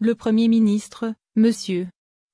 Le Premier ministre, M.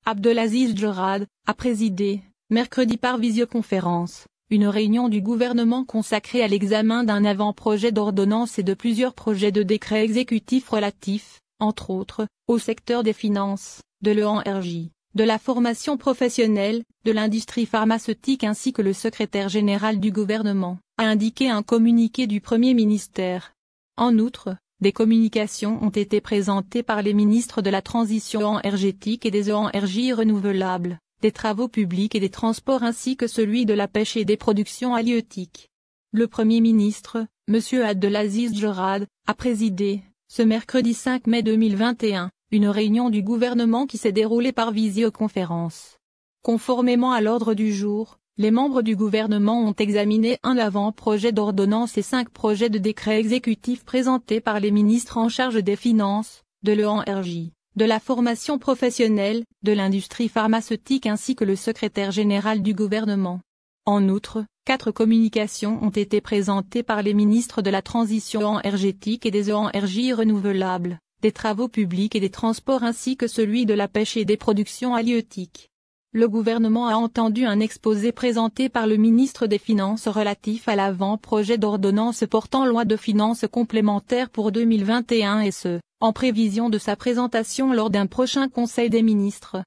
Abdelaziz Djerad, a présidé, mercredi par visioconférence, une réunion du gouvernement consacrée à l'examen d'un avant-projet d'ordonnance et de plusieurs projets de décrets exécutifs relatifs, entre autres, au secteur des finances, de l'ENRJ, de la formation professionnelle, de l'industrie pharmaceutique ainsi que le secrétaire général du gouvernement, a indiqué un communiqué du Premier ministère. En outre, des communications ont été présentées par les ministres de la transition énergétique et des énergies renouvelables, des travaux publics et des transports ainsi que celui de la pêche et des productions halieutiques. Le Premier ministre, M. Abdelaziz Djerad, a présidé, ce mercredi 5 mai 2021, une réunion du gouvernement qui s'est déroulée par visioconférence. Conformément à l'ordre du jour, les membres du gouvernement ont examiné un avant-projet d'ordonnance et 5 projets de décrets exécutifs présentés par les ministres en charge des finances, de l'ENRJ, de la formation professionnelle, de l'industrie pharmaceutique ainsi que le secrétaire général du gouvernement. En outre, 4 communications ont été présentées par les ministres de la transition énergétique et des énergies renouvelables, des travaux publics et des transports ainsi que celui de la pêche et des productions halieutiques. Le gouvernement a entendu un exposé présenté par le ministre des Finances relatif à l'avant-projet d'ordonnance portant loi de finances complémentaires pour 2021 et ce, en prévision de sa présentation lors d'un prochain Conseil des ministres.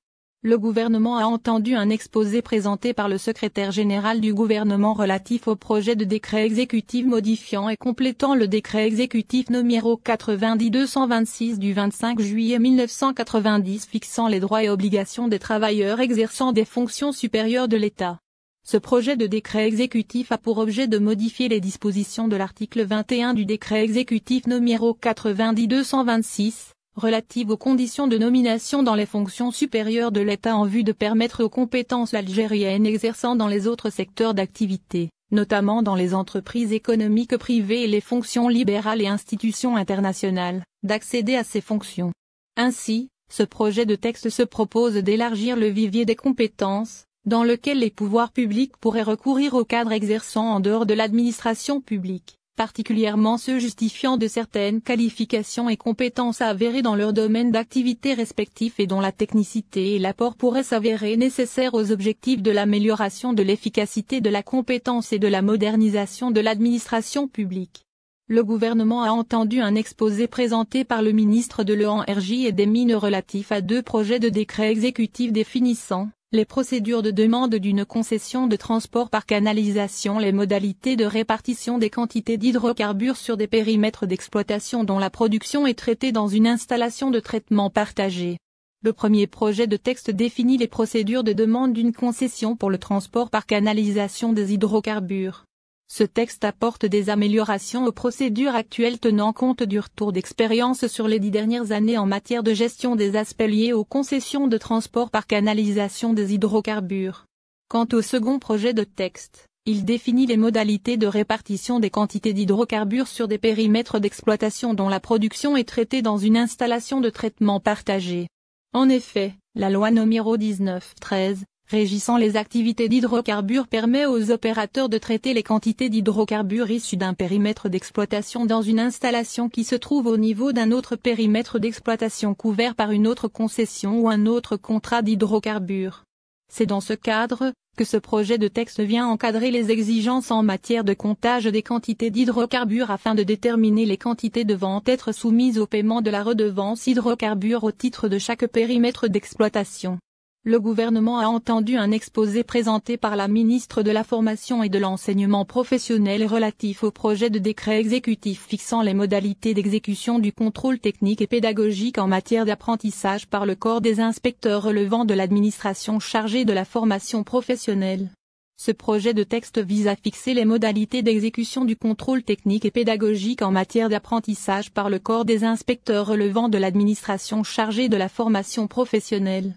Le gouvernement a entendu un exposé présenté par le secrétaire général du gouvernement relatif au projet de décret exécutif modifiant et complétant le décret exécutif numéro 90-226 du 25 juillet 1990 fixant les droits et obligations des travailleurs exerçant des fonctions supérieures de l'État. Ce projet de décret exécutif a pour objet de modifier les dispositions de l'article 21 du décret exécutif numéro 90-226, relative aux conditions de nomination dans les fonctions supérieures de l'État en vue de permettre aux compétences algériennes exerçant dans les autres secteurs d'activité, notamment dans les entreprises économiques privées et les fonctions libérales et institutions internationales, d'accéder à ces fonctions. Ainsi, ce projet de texte se propose d'élargir le vivier des compétences, dans lequel les pouvoirs publics pourraient recourir aux cadres exerçant en dehors de l'administration publique, particulièrement ceux justifiant de certaines qualifications et compétences avérées dans leur domaine d'activité respectif et dont la technicité et l'apport pourraient s'avérer nécessaires aux objectifs de l'amélioration de l'efficacité de la compétence et de la modernisation de l'administration publique. Le gouvernement a entendu un exposé présenté par le ministre de l'ENRJ et des Mines relatif à 2 projets de décret exécutif définissant les procédures de demande d'une concession de transport par canalisation, les modalités de répartition des quantités d'hydrocarbures sur des périmètres d'exploitation dont la production est traitée dans une installation de traitement partagée. Le premier projet de texte définit les procédures de demande d'une concession pour le transport par canalisation des hydrocarbures. Ce texte apporte des améliorations aux procédures actuelles tenant compte du retour d'expérience sur les 10 dernières années en matière de gestion des aspects liés aux concessions de transport par canalisation des hydrocarbures. Quant au second projet de texte, il définit les modalités de répartition des quantités d'hydrocarbures sur des périmètres d'exploitation dont la production est traitée dans une installation de traitement partagée. En effet, la loi numéro 19/13, régissant les activités d'hydrocarbures permet aux opérateurs de traiter les quantités d'hydrocarbures issues d'un périmètre d'exploitation dans une installation qui se trouve au niveau d'un autre périmètre d'exploitation couvert par une autre concession ou un autre contrat d'hydrocarbures. C'est dans ce cadre que ce projet de texte vient encadrer les exigences en matière de comptage des quantités d'hydrocarbures afin de déterminer les quantités devant être soumises au paiement de la redevance hydrocarbures au titre de chaque périmètre d'exploitation. Le gouvernement a entendu un exposé présenté par la ministre de la Formation et de l'Enseignement professionnel relatif au projet de décret exécutif fixant les modalités d'exécution du contrôle technique et pédagogique en matière d'apprentissage par le corps des inspecteurs relevant de l'administration chargée de la formation professionnelle. Ce projet de texte vise à fixer les modalités d'exécution du contrôle technique et pédagogique en matière d'apprentissage par le corps des inspecteurs relevant de l'administration chargée de la formation professionnelle.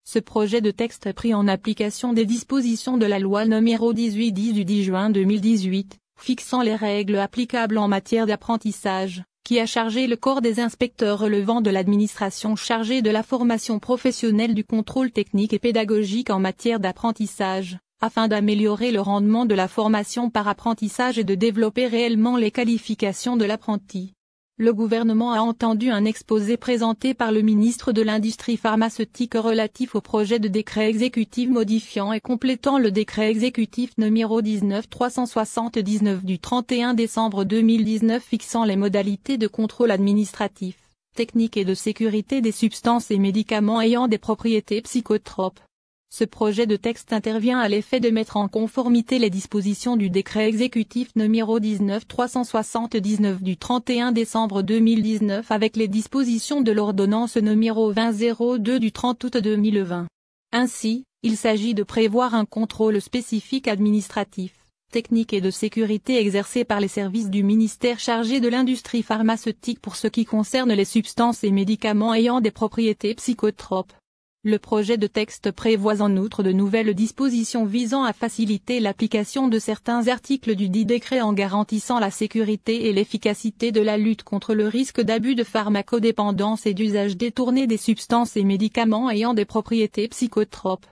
Ce projet de texte est pris en application des dispositions de la loi numéro 1810 du 10 juin 2018, fixant les règles applicables en matière d'apprentissage, qui a chargé le corps des inspecteurs relevant de l'administration chargée de la formation professionnelle du contrôle technique et pédagogique en matière d'apprentissage, afin d'améliorer le rendement de la formation par apprentissage et de développer réellement les qualifications de l'apprenti. Le gouvernement a entendu un exposé présenté par le ministre de l'Industrie pharmaceutique relatif au projet de décret exécutif modifiant et complétant le décret exécutif numéro 19-379 du 31 décembre 2019 fixant les modalités de contrôle administratif, technique et de sécurité des substances et médicaments ayant des propriétés psychotropes. Ce projet de texte intervient à l'effet de mettre en conformité les dispositions du décret exécutif numéro 19-379 du 31 décembre 2019 avec les dispositions de l'ordonnance numéro 2002 du 30 août 2020. Ainsi, il s'agit de prévoir un contrôle spécifique administratif, technique et de sécurité exercé par les services du ministère chargé de l'industrie pharmaceutique pour ce qui concerne les substances et médicaments ayant des propriétés psychotropes. Le projet de texte prévoit en outre de nouvelles dispositions visant à faciliter l'application de certains articles du dit décret en garantissant la sécurité et l'efficacité de la lutte contre le risque d'abus de pharmacodépendance et d'usage détourné des substances et médicaments ayant des propriétés psychotropes.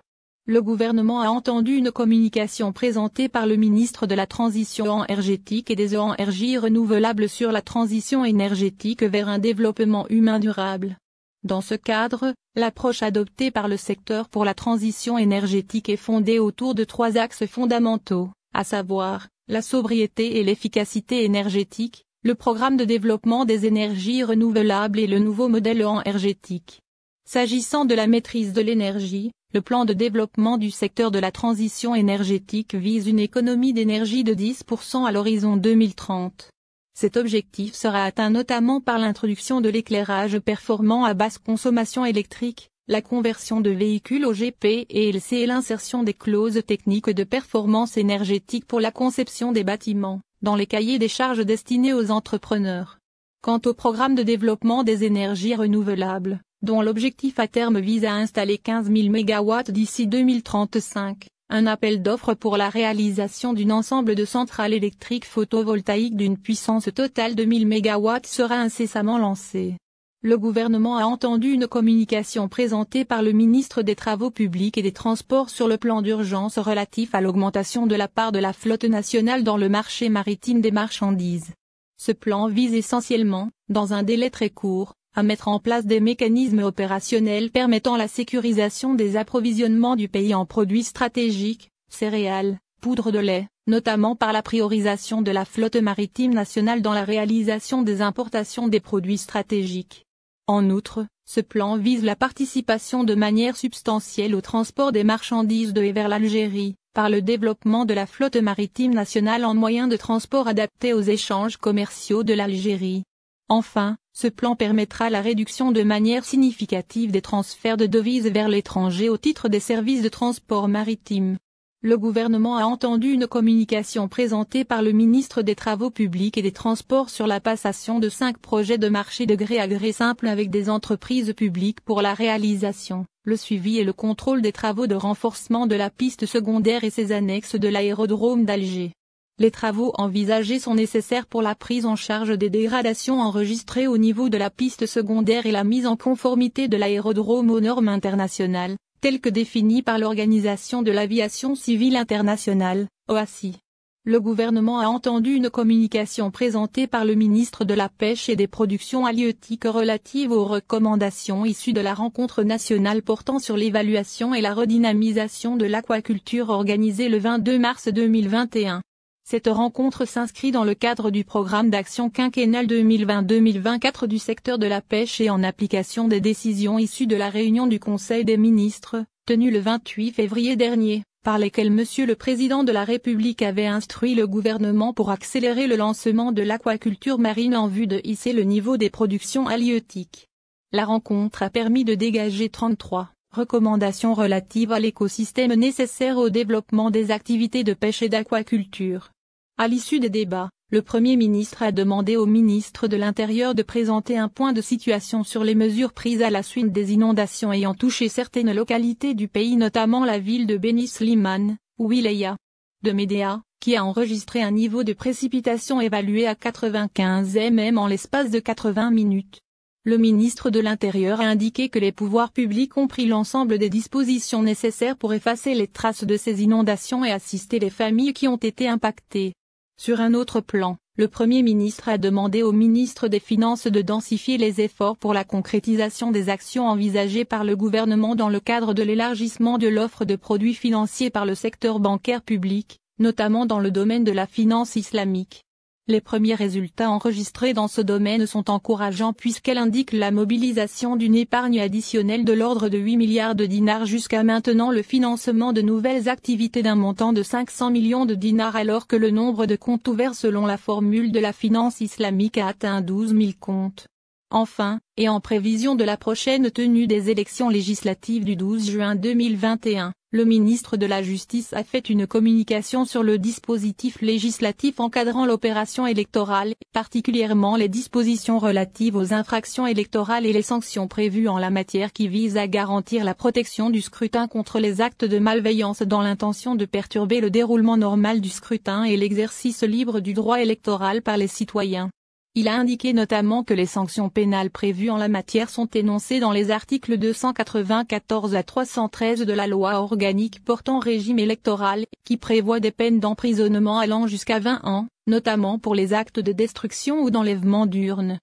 Le gouvernement a entendu une communication présentée par le ministre de la Transition énergétique et des énergies renouvelables sur la transition énergétique vers un développement humain durable. Dans ce cadre, l'approche adoptée par le secteur pour la transition énergétique est fondée autour de 3 axes fondamentaux, à savoir, la sobriété et l'efficacité énergétique, le programme de développement des énergies renouvelables et le nouveau modèle énergétique. S'agissant de la maîtrise de l'énergie, le plan de développement du secteur de la transition énergétique vise une économie d'énergie de 10% à l'horizon 2030. Cet objectif sera atteint notamment par l'introduction de l'éclairage performant à basse consommation électrique, la conversion de véhicules au GP et LC et l'insertion des clauses techniques de performance énergétique pour la conception des bâtiments, dans les cahiers des charges destinés aux entrepreneurs. Quant au programme de développement des énergies renouvelables, dont l'objectif à terme vise à installer 15 000 MW d'ici 2035, un appel d'offres pour la réalisation d'un ensemble de centrales électriques photovoltaïques d'une puissance totale de 1000 MW sera incessamment lancé. Le gouvernement a entendu une communication présentée par le ministre des Travaux publics et des Transports sur le plan d'urgence relatif à l'augmentation de la part de la flotte nationale dans le marché maritime des marchandises. Ce plan vise essentiellement, dans un délai très court, à mettre en place des mécanismes opérationnels permettant la sécurisation des approvisionnements du pays en produits stratégiques, céréales, poudre de lait, notamment par la priorisation de la flotte maritime nationale dans la réalisation des importations des produits stratégiques. En outre, ce plan vise la participation de manière substantielle au transport des marchandises de et vers l'Algérie, par le développement de la flotte maritime nationale en moyen de transport adapté aux échanges commerciaux de l'Algérie. Enfin, ce plan permettra la réduction de manière significative des transferts de devises vers l'étranger au titre des services de transport maritime. Le gouvernement a entendu une communication présentée par le ministre des Travaux publics et des Transports sur la passation de 5 projets de marché de gré à gré simple avec des entreprises publiques pour la réalisation, le suivi et le contrôle des travaux de renforcement de la piste secondaire et ses annexes de l'aérodrome d'Alger. Les travaux envisagés sont nécessaires pour la prise en charge des dégradations enregistrées au niveau de la piste secondaire et la mise en conformité de l'aérodrome aux normes internationales, telles que définies par l'Organisation de l'aviation civile internationale, OACI. Le gouvernement a entendu une communication présentée par le ministre de la Pêche et des Productions halieutiques relative aux recommandations issues de la rencontre nationale portant sur l'évaluation et la redynamisation de l'aquaculture organisée le 22 mars 2021. Cette rencontre s'inscrit dans le cadre du programme d'action quinquennal 2020-2024 du secteur de la pêche et en application des décisions issues de la réunion du Conseil des ministres, tenue le 28 février dernier, par lesquelles Monsieur le Président de la République avait instruit le gouvernement pour accélérer le lancement de l'aquaculture marine en vue de hisser le niveau des productions halieutiques. La rencontre a permis de dégager 33 recommandations relatives à l'écosystème nécessaire au développement des activités de pêche et d'aquaculture. À l'issue des débats, le Premier ministre a demandé au ministre de l'Intérieur de présenter un point de situation sur les mesures prises à la suite des inondations ayant touché certaines localités du pays, notamment la ville de Beni Slimane, wilaya de Médéa, qui a enregistré un niveau de précipitation évalué à 95 mm en l'espace de 80 minutes. Le ministre de l'Intérieur a indiqué que les pouvoirs publics ont pris l'ensemble des dispositions nécessaires pour effacer les traces de ces inondations et assister les familles qui ont été impactées. Sur un autre plan, Le Premier ministre a demandé au ministre des Finances de densifier les efforts pour la concrétisation des actions envisagées par le gouvernement dans le cadre de l'élargissement de l'offre de produits financiers par le secteur bancaire public, notamment dans le domaine de la finance islamique. Les premiers résultats enregistrés dans ce domaine sont encourageants puisqu'elle indique la mobilisation d'une épargne additionnelle de l'ordre de 8 milliards de dinars jusqu'à maintenant, le financement de nouvelles activités d'un montant de 500 millions de dinars, alors que le nombre de comptes ouverts selon la formule de la finance islamique a atteint 12 000 comptes. Enfin, et en prévision de la prochaine tenue des élections législatives du 12 juin 2021, le ministre de la Justice a fait une communication sur le dispositif législatif encadrant l'opération électorale, particulièrement les dispositions relatives aux infractions électorales et les sanctions prévues en la matière qui visent à garantir la protection du scrutin contre les actes de malveillance dans l'intention de perturber le déroulement normal du scrutin et l'exercice libre du droit électoral par les citoyens. Il a indiqué notamment que les sanctions pénales prévues en la matière sont énoncées dans les articles 294 à 313 de la loi organique portant régime électoral, qui prévoit des peines d'emprisonnement allant jusqu'à 20 ans, notamment pour les actes de destruction ou d'enlèvement d'urnes,